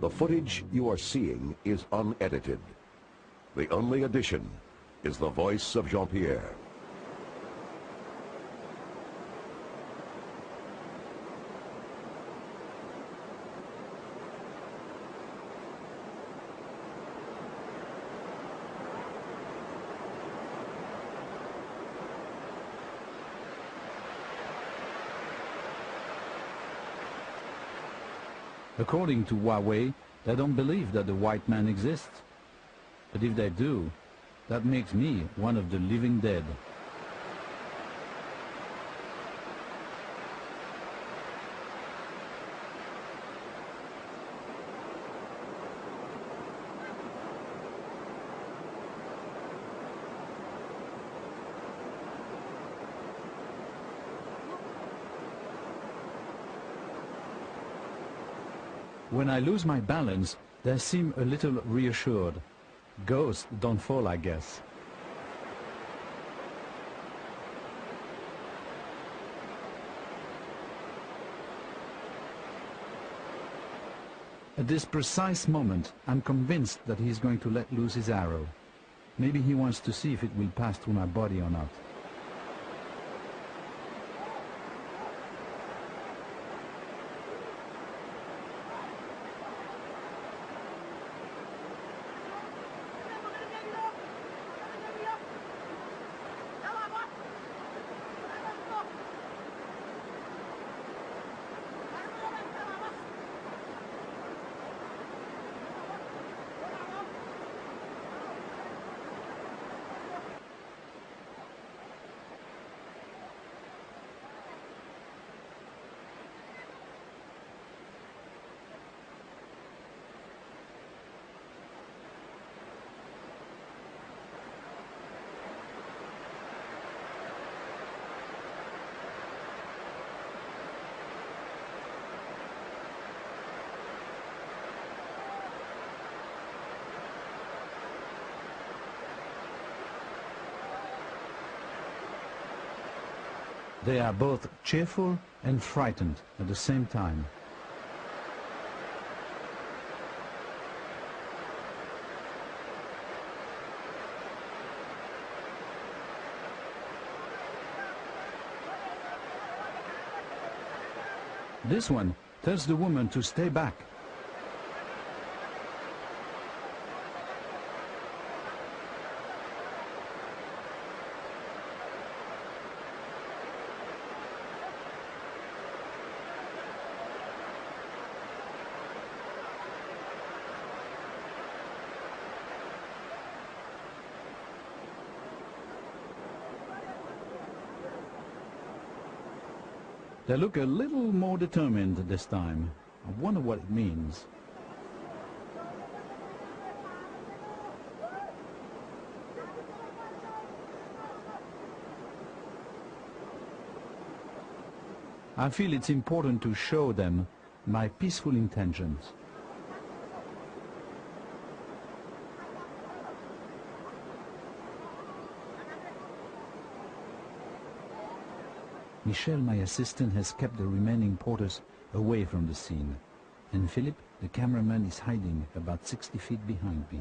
The footage you are seeing is unedited. The only addition is the voice of Jean-Pierre. According to Huawei, they don't believe that the white man exists. But if they do, that makes me one of the living dead. When I lose my balance, they seem a little reassured. Ghosts don't fall, I guess. At this precise moment, I'm convinced that he's going to let loose his arrow. Maybe he wants to see if it will pass through my body or not. They are both cheerful and frightened at the same time. This one tells the woman to stay back. They look a little more determined this time. I wonder what it means. I feel it's important to show them my peaceful intentions. Michel, my assistant, has kept the remaining porters away from the scene, and Philip, the cameraman, is hiding about 60 feet behind me.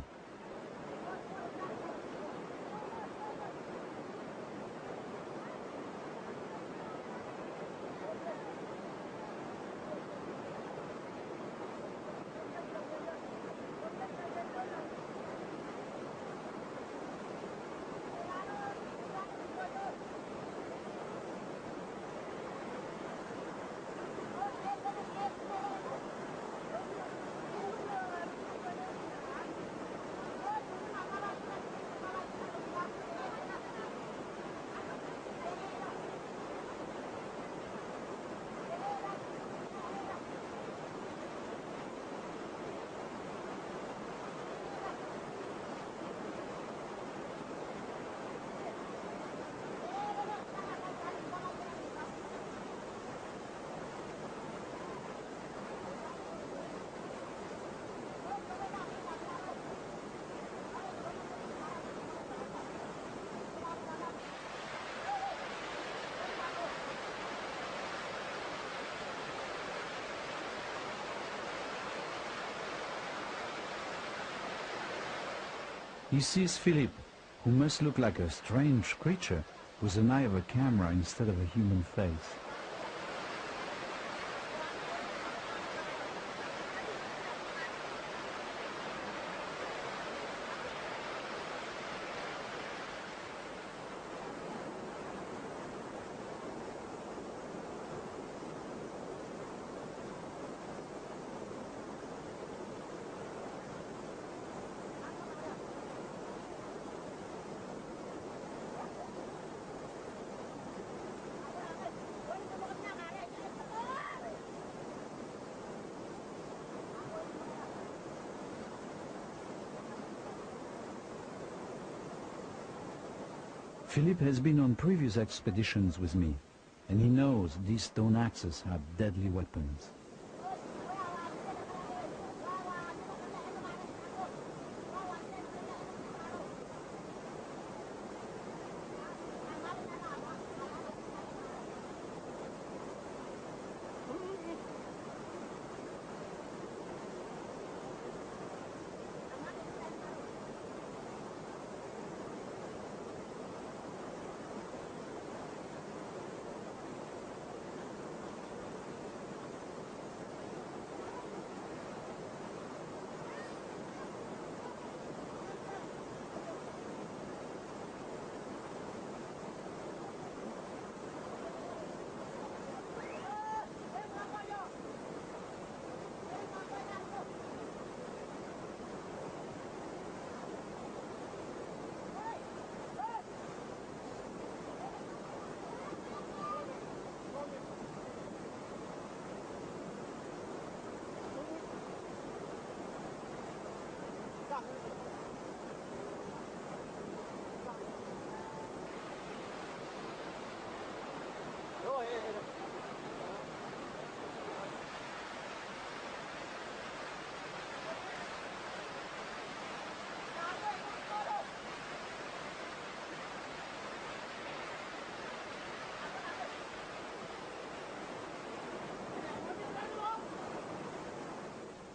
He sees Philippe, who must look like a strange creature with an eye of a camera instead of a human face. Philippe has been on previous expeditions with me, and he knows these stone axes have deadly weapons.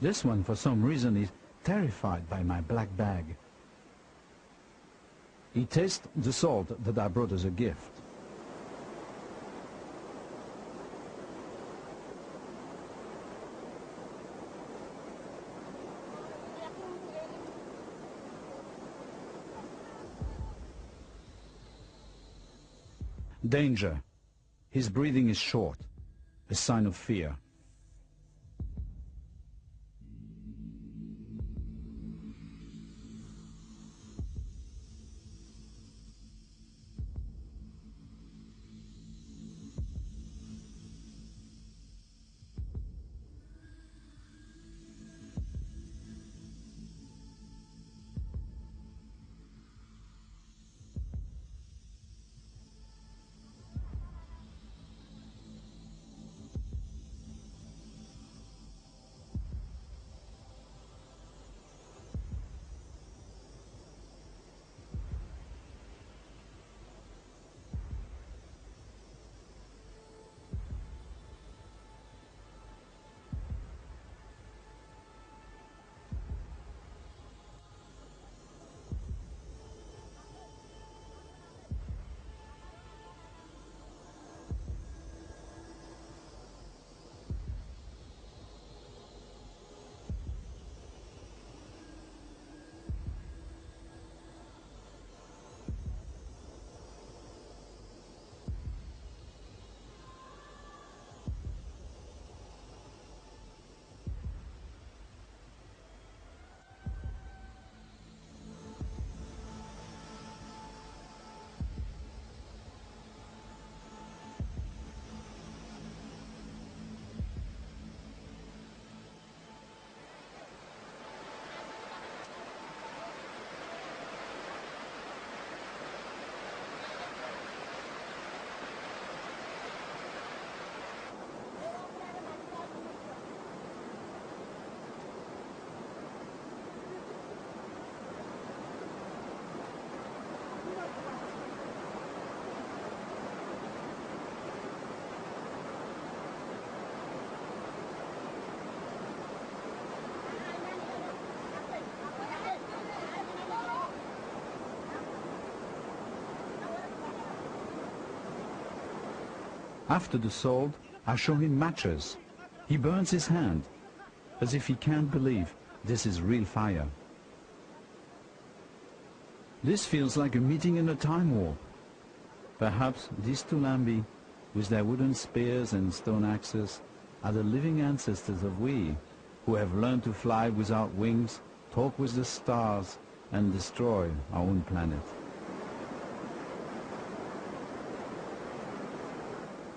This one, for some reason, is terrified by my black bag. He tastes the salt that I brought as a gift. Danger. His breathing is short, a sign of fear. After the sword, I show him matches. He burns his hand, as if he can't believe this is real fire. This feels like a meeting in a time warp. Perhaps these Tulambi, with their wooden spears and stone axes, are the living ancestors of we, who have learned to fly without wings, talk with the stars, and destroy our own planet.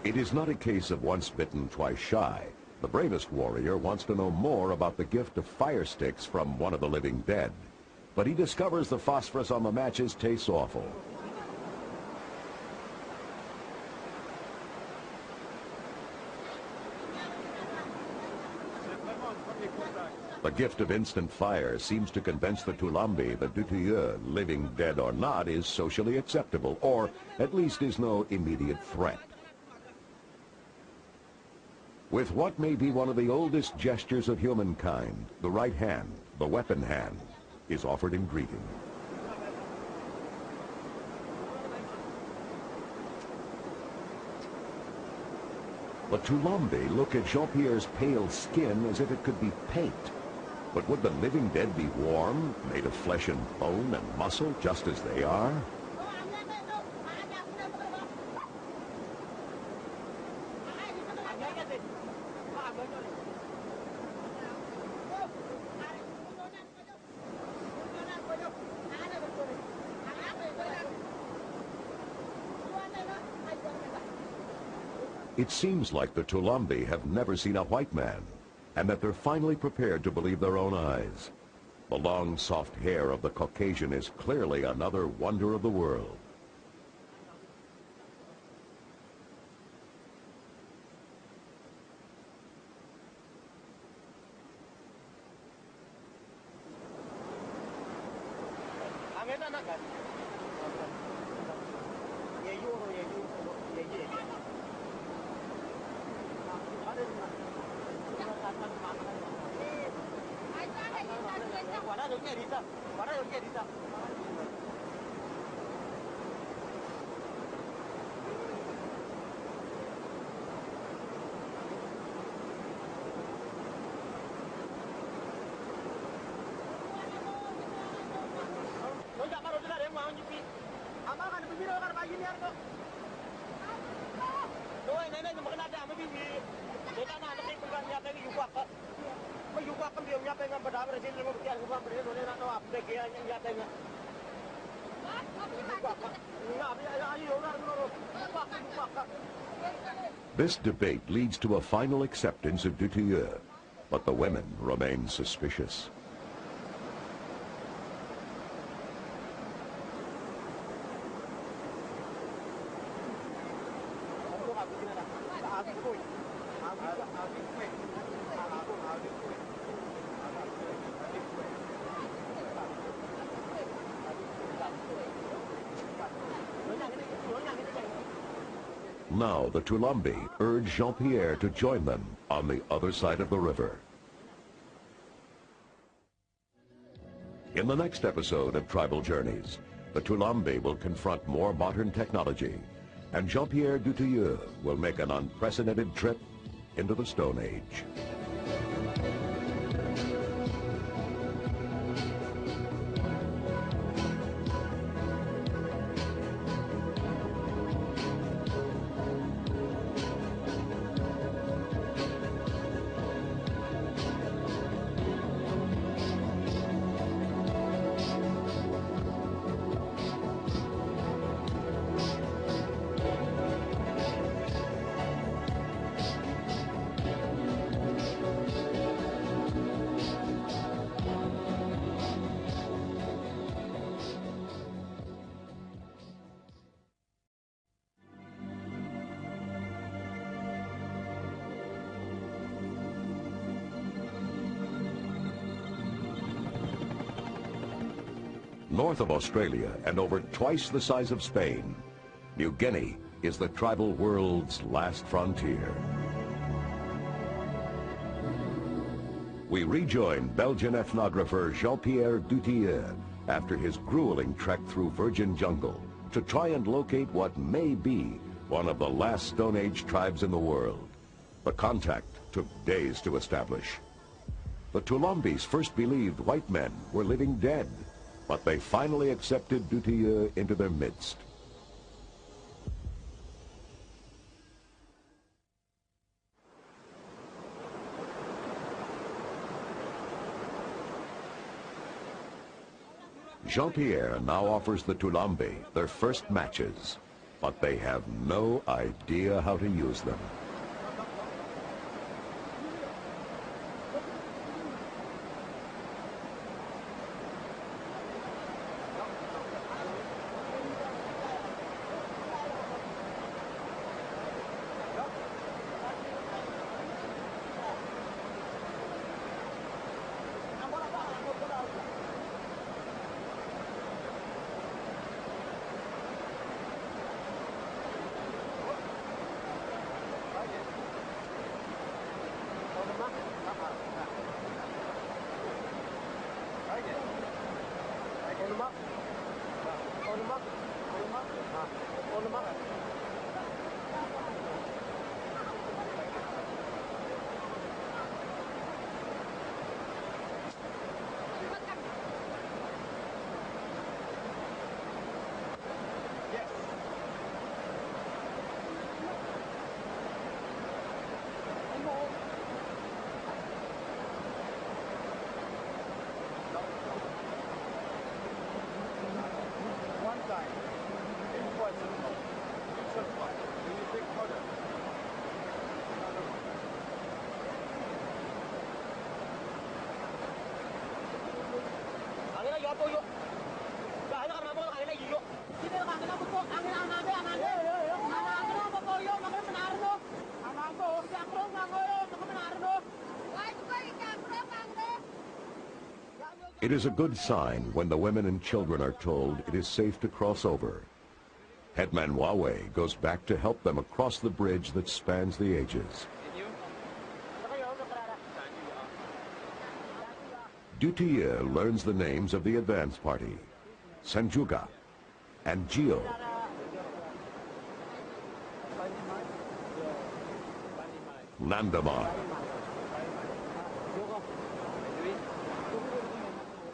It is not a case of once bitten, twice shy. The bravest warrior wants to know more about the gift of fire sticks from one of the living dead. But he discovers the phosphorus on the matches tastes awful. The gift of instant fire seems to convince the Tulambi that Dutilleux, living dead or not, is socially acceptable, or at least is no immediate threat. With what may be one of the oldest gestures of humankind, the right hand, the weapon hand, is offered in greeting. The Tulambi look at Jean-Pierre's pale skin as if it could be paint. But would the living dead be warm, made of flesh and bone and muscle, just as they are? It seems like the Tulambi have never seen a white man, and that they're finally prepared to believe their own eyes. The long, soft hair of the Caucasian is clearly another wonder of the world. This debate leads to a final acceptance of Dutilleux, but the women remain suspicious. Now the Tulambi urge Jean-Pierre to join them on the other side of the river. In the next episode of Tribal Journeys, the Tulambi will confront more modern technology, and Jean-Pierre Dutilleux will make an unprecedented trip into the Stone Age. North of Australia and over twice the size of Spain, New Guinea is the tribal world's last frontier. We rejoin Belgian ethnographer Jean-Pierre Dutilleux after his grueling trek through virgin jungle to try and locate what may be one of the last Stone Age tribes in the world. The contact took days to establish. The Tulambis first believed white men were living dead, but they finally accepted Dutilleux into their midst. Jean-Pierre now offers the Tulambi their first matches, but they have no idea how to use them. It is a good sign when the women and children are told it is safe to cross over. Headman Wawe goes back to help them across the bridge that spans the ages. Dutilleux learns the names of the advance party, Sanjuga and Gio. Nandamar,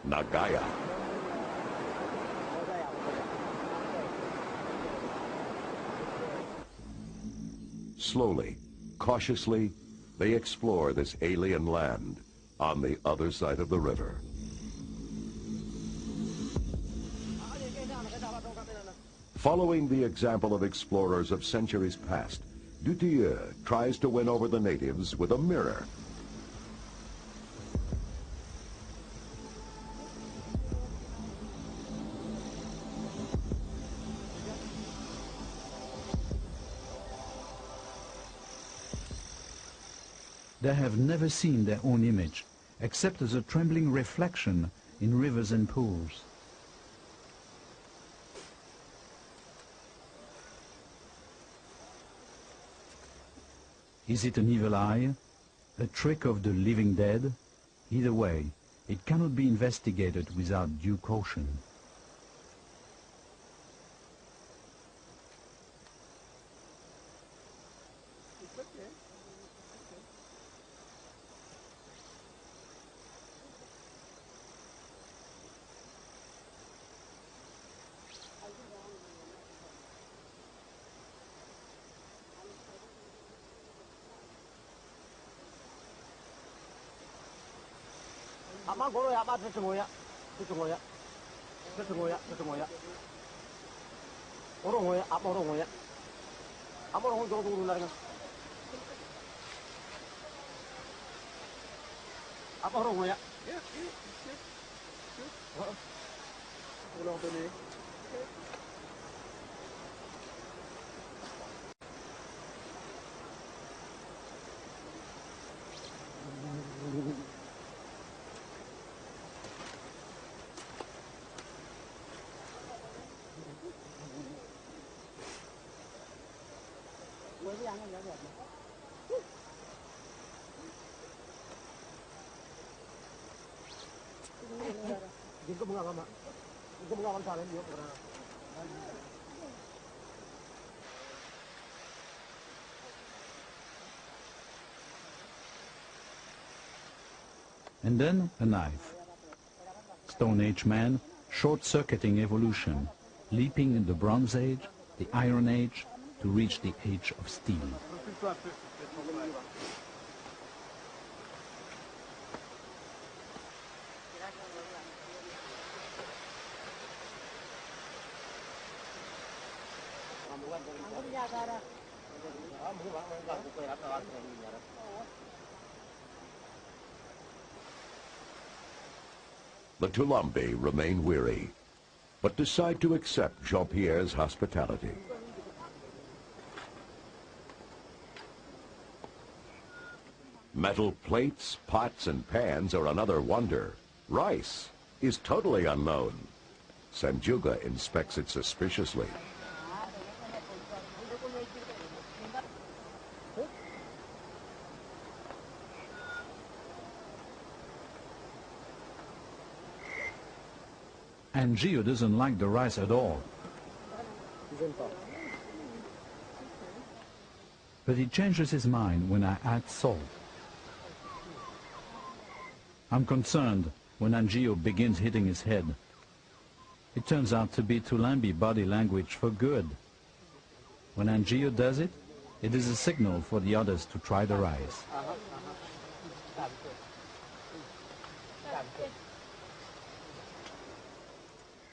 Nagaya, slowly, cautiously, they explore this alien land on the other side of the river. Following the example of explorers of centuries past, Dutilleux tries to win over the natives with a mirror. They have never seen their own image, except as a trembling reflection in rivers and pools. Is it an evil eye? A trick of the living dead? Either way, it cannot be investigated without due caution. And then a knife. Stone Age man, short-circuiting evolution, leaping in the Bronze Age, the Iron Age, to reach the Age of Steel. The Tulambi remain weary, but decide to accept Jean-Pierre's hospitality. Metal plates, pots, and pans are another wonder. Rice is totally unknown. Sanjuga inspects it suspiciously. And Gio doesn't like the rice at all. But he changes his mind when I add salt. I'm concerned when Angio begins hitting his head. It turns out to be Tulambi body language for good. When Angio does it, it is a signal for the others to try the rice.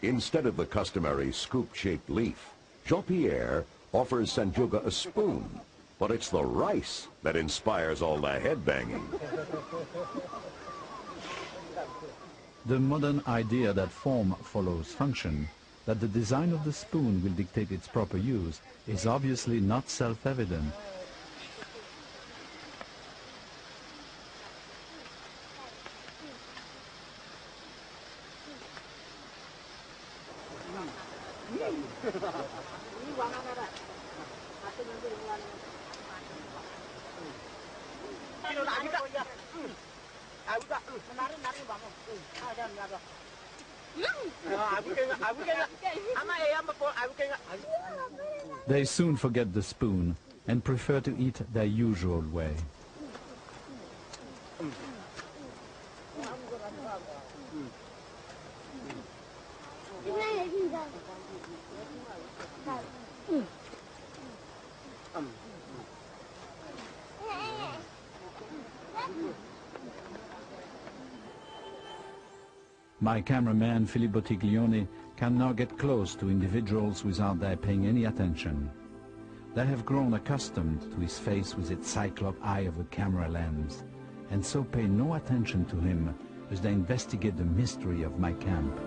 Instead of the customary scoop-shaped leaf, Jean-Pierre offers Sanjuga a spoon, but it's the rice that inspires all the head-banging. The modern idea that form follows function, that the design of the spoon will dictate its proper use, is obviously not self-evident. They soon forget the spoon and prefer to eat their usual way. My cameraman, Filippo Tiglione, can now get close to individuals without their paying any attention. They have grown accustomed to his face with its cyclop eye of a camera lens, and so pay no attention to him as they investigate the mystery of my camp.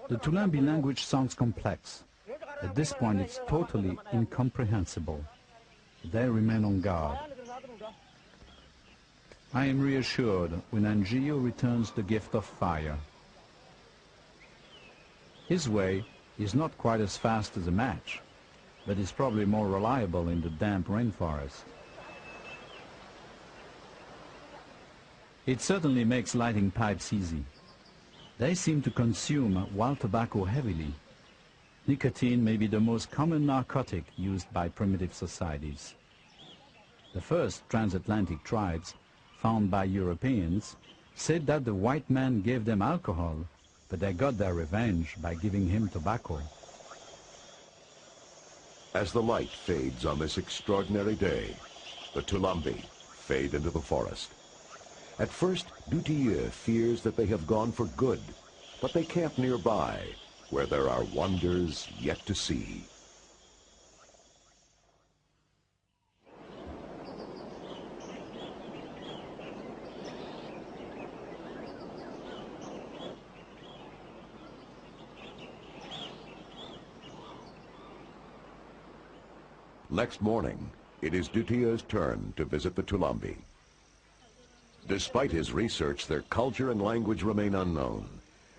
The Tulambi language sounds complex. At this point it's totally incomprehensible. They remain on guard. I am reassured when Angio returns the gift of fire. His way is not quite as fast as a match, but is probably more reliable in the damp rainforest. It certainly makes lighting pipes easy. They seem to consume wild tobacco heavily. Nicotine may be the most common narcotic used by primitive societies. The first transatlantic tribes, found by Europeans, said that the white man gave them alcohol, but they got their revenge by giving him tobacco. As the light fades on this extraordinary day, the Tulambi fade into the forest. At first, Dutilleux fears that they have gone for good, but they camp nearby, where there are wonders yet to see. Next morning, it is Dutilleux's turn to visit the Tulambi. Despite his research, their culture and language remain unknown.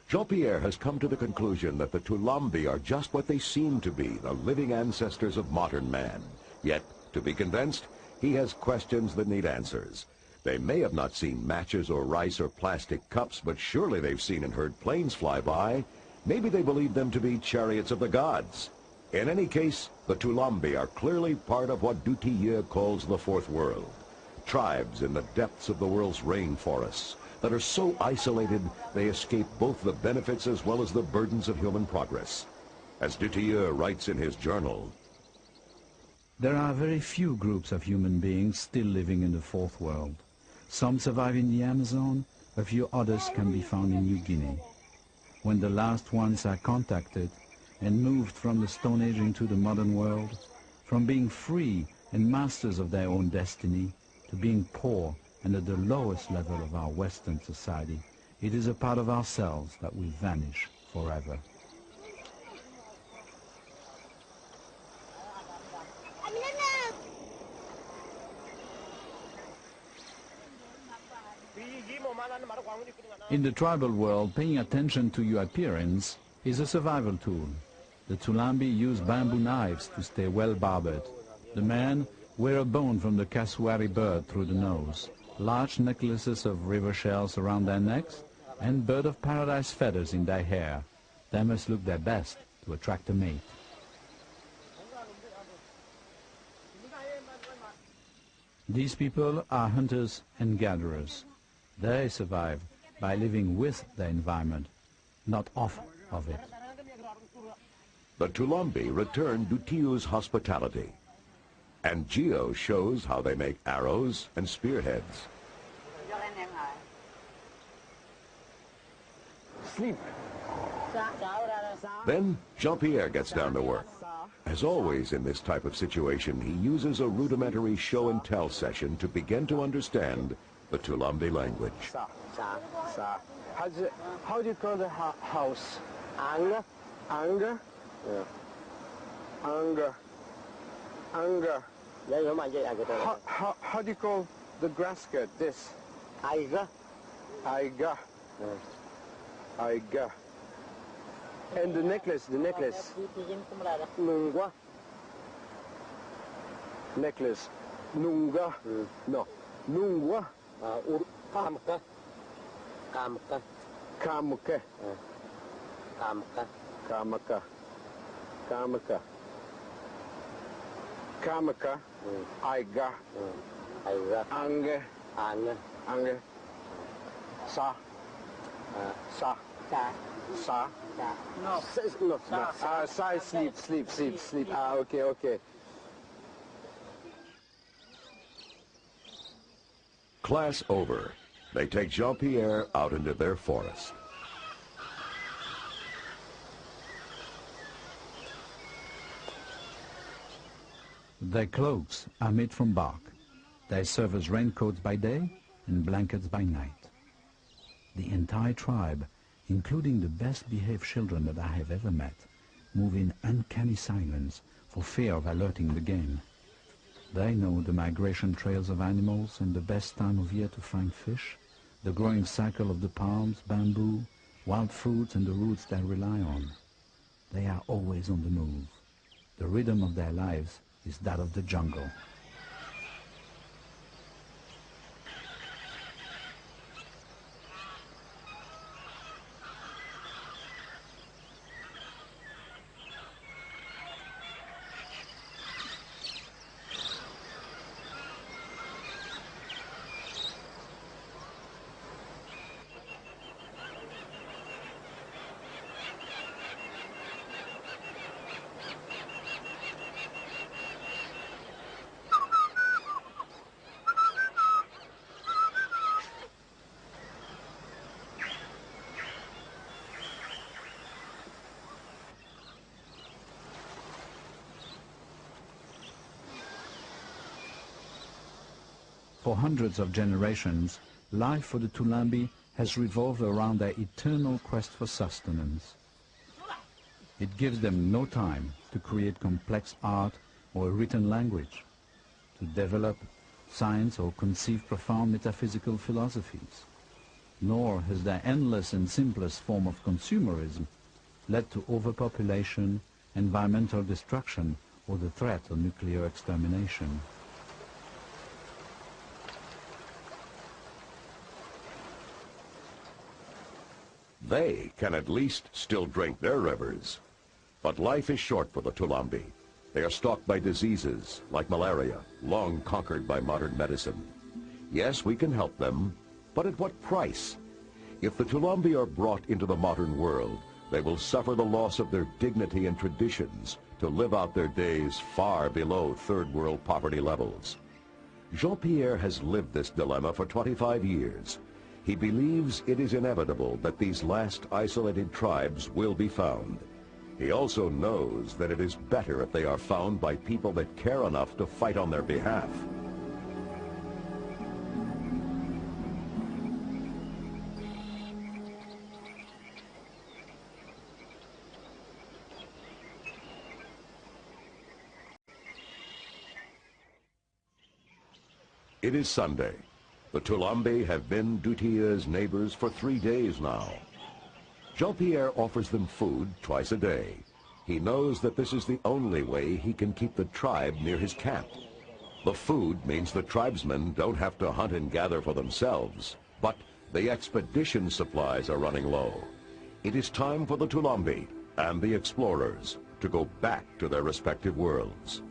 Jean-Pierre has come to the conclusion that the Tulambi are just what they seem to be, the living ancestors of modern man. Yet, to be convinced, he has questions that need answers. They may have not seen matches or rice or plastic cups, but surely they've seen and heard planes fly by. Maybe they believe them to be chariots of the gods. In any case, the Tulambi are clearly part of what Dutilleux calls the Fourth World. Tribes in the depths of the world's rainforests that are so isolated they escape both the benefits as well as the burdens of human progress. As Dutilleux writes in his journal, there are very few groups of human beings still living in the Fourth World. Some survive in the Amazon, a few others can be found in New Guinea. When the last ones are contacted and moved from the Stone Age into the modern world, from being free and masters of their own destiny to being poor and at the lowest level of our Western society, it is a part of ourselves that will vanish forever. In the tribal world, paying attention to your appearance is a survival tool. The Tulambi use bamboo knives to stay well barbed. The men wear a bone from the cassowary bird through the nose, large necklaces of river shells around their necks, and bird of paradise feathers in their hair. They must look their best to attract a mate. These people are hunters and gatherers. They survive by living with their environment, not off of it. The Tulambi return Dutilleux's hospitality, and Gio shows how they make arrows and spearheads. Sleep. Then Jean-Pierre gets down to work. As always in this type of situation, he uses a rudimentary show-and-tell session to begin to understand the Tulambi language. How do you call the house? Anger? Anger? Yeah. Anger. Anger. How do you call the grass skirt? This? Aiga. Aiga. Aiga. And the necklace, Nungwa. Necklace. Nunga. No. Nungwa. Kamka. Kamka. Kamka. Kamka. Kamaka. Kamaka. Kamaka. Aiga. Aiga. Ange. Ange. Ange. Sa. Sa. Sa. Sa. No. No. Sa is sleep. Okay. Class over. They take Jean-Pierre out into their forest. Their cloaks are made from bark. They serve as raincoats by day and blankets by night. The entire tribe, including the best behaved children that I have ever met, move in uncanny silence for fear of alerting the game. They know the migration trails of animals and the best time of year to find fish, the growing cycle of the palms, bamboo, wild fruits and the roots they rely on. They are always on the move. The rhythm of their lives is that of the jungle. For hundreds of generations, life for the Tulambi has revolved around their eternal quest for sustenance. It gives them no time to create complex art or a written language, to develop science or conceive profound metaphysical philosophies. Nor has their endless and simplest form of consumerism led to overpopulation, environmental destruction, or the threat of nuclear extermination. They can at least still drink their rivers. But life is short for the Tulambi. They are stalked by diseases like malaria, long conquered by modern medicine. Yes, we can help them, but at what price? If the Tulambi are brought into the modern world, they will suffer the loss of their dignity and traditions to live out their days far below third world poverty levels. Jean-Pierre has lived this dilemma for 25 years. He believes it is inevitable that these last isolated tribes will be found. He also knows that it is better if they are found by people that care enough to fight on their behalf. It is Sunday. The Tulambi have been Dutille's neighbors for 3 days now. Jean-Pierre offers them food twice a day. He knows that this is the only way he can keep the tribe near his camp. The food means the tribesmen don't have to hunt and gather for themselves, but the expedition supplies are running low. It is time for the Tulambi and the explorers to go back to their respective worlds.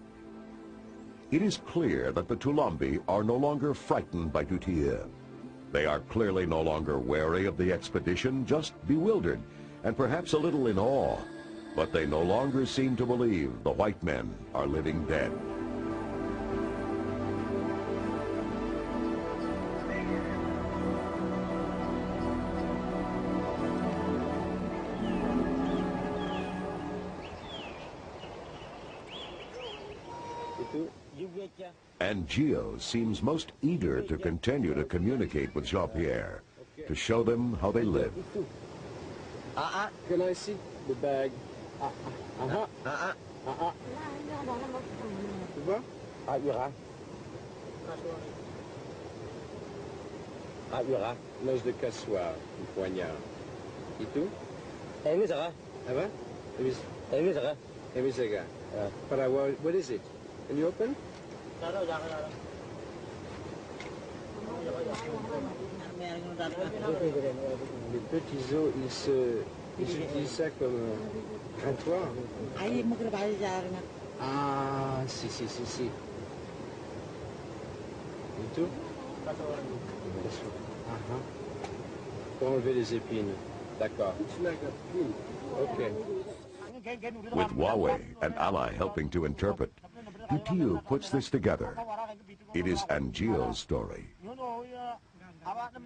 It is clear that the Tulambi are no longer frightened by Dutille. They are clearly no longer wary of the expedition, just bewildered and perhaps a little in awe. But they no longer seem to believe the white men are living dead. And Gio seems most eager to continue to communicate with Jean-Pierre, to show them how they live. Can I see the bag? Tu vois? L'os de cassoir, un poignard. Et tout? Ah va? What is it? Can you open? Les petits os, ils utilisent ça comme grattoir. Ah, si. Et tout? Pour enlever les épines. D'accord. Ok. With Huawei, an ally helping to interpret, Dutille puts this together. It is Angio's story.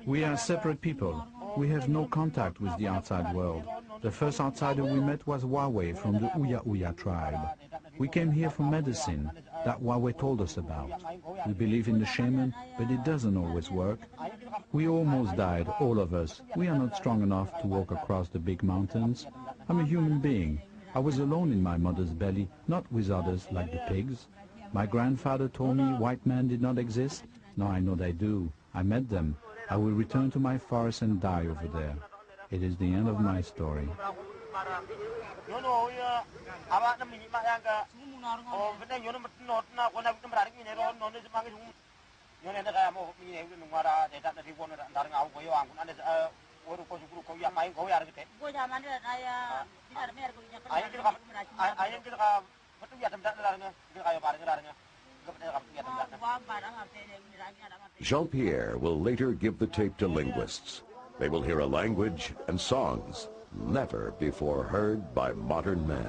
We are separate people. We have no contact with the outside world. The first outsider we met was Huawei from the Uya Uya tribe. We came here for medicine that Huawei told us about. We believe in the shaman, but it doesn't always work. We almost died, all of us. We are not strong enough to walk across the big mountains. I'm a human being. I was alone in my mother's belly, not with others like the pigs. My grandfather told me white men did not exist. Now I know they do. I met them. I will return to my forest and die over there. It is the end of my story. Jean-Pierre will later give the tape to linguists. They will hear a language and songs never before heard by modern man.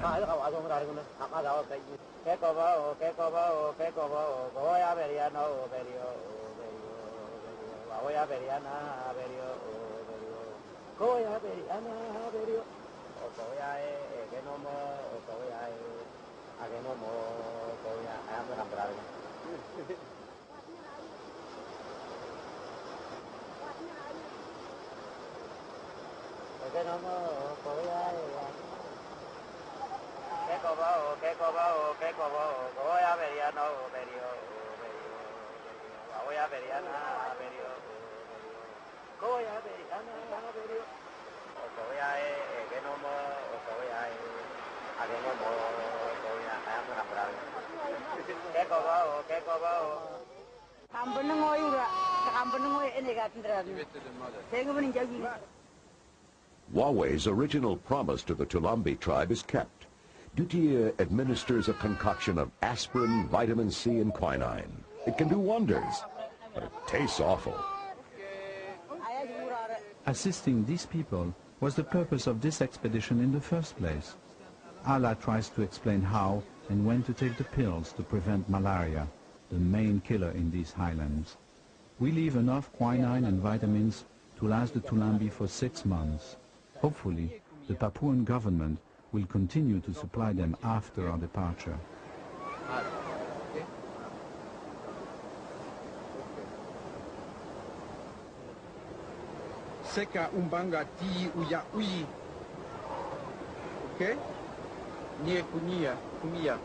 Wawe's original promise to the Tulambi tribe is kept. Dutia administers a concoction of aspirin, vitamin C, and quinine. It can do wonders, but it tastes awful. Assisting these people was the purpose of this expedition in the first place. Allah tries to explain how and when to take the pills to prevent malaria, the main killer in these highlands. We leave enough quinine and vitamins to last the Tulambi for 6 months. Hopefully, the Papuan government will continue to supply them after our departure. Seka umbanga ti uya uyi. Okay? Nie kunia, kumia.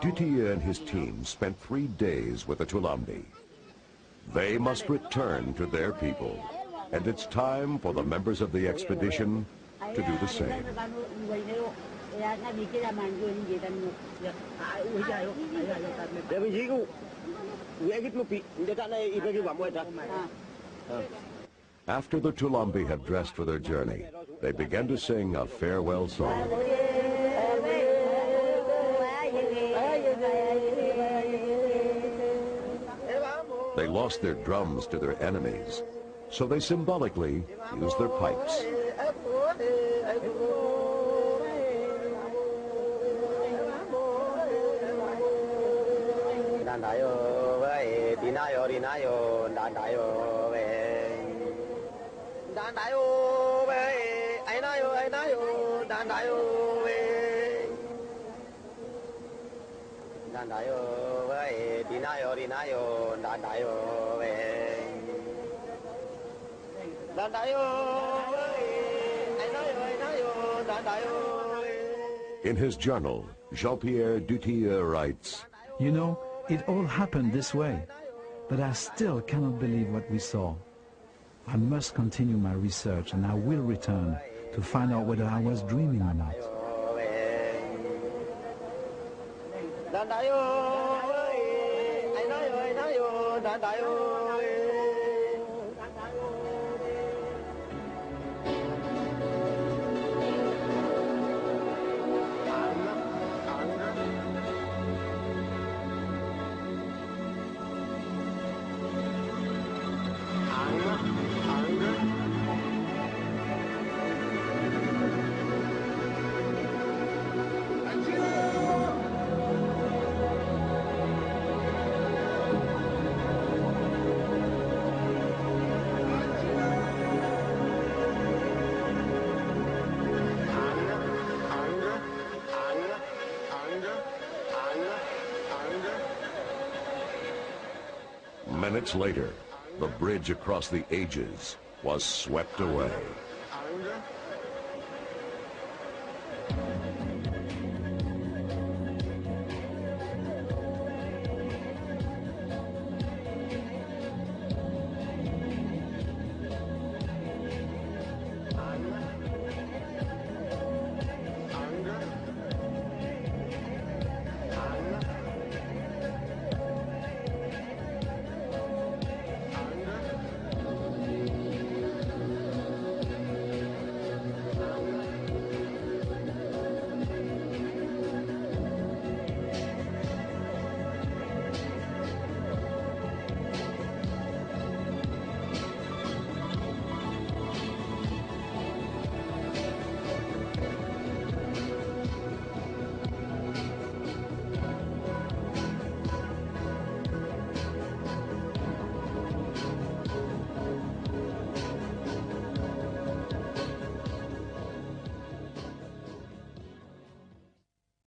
Dutia and his team spent 3 days with the Tulambi. They must return to their people, and it's time for the members of the expedition to do the same. After the Tulambi have dressed for their journey, they begin to sing a farewell song. They lost their drums to their enemies, so they symbolically use their pipes. In his journal, Jean-Pierre Dutia writes, "You know, it all happened this way, but I still cannot believe what we saw. I must continue my research and I will return to find out whether I was dreaming or not." Minutes later, the bridge across the ages was swept away.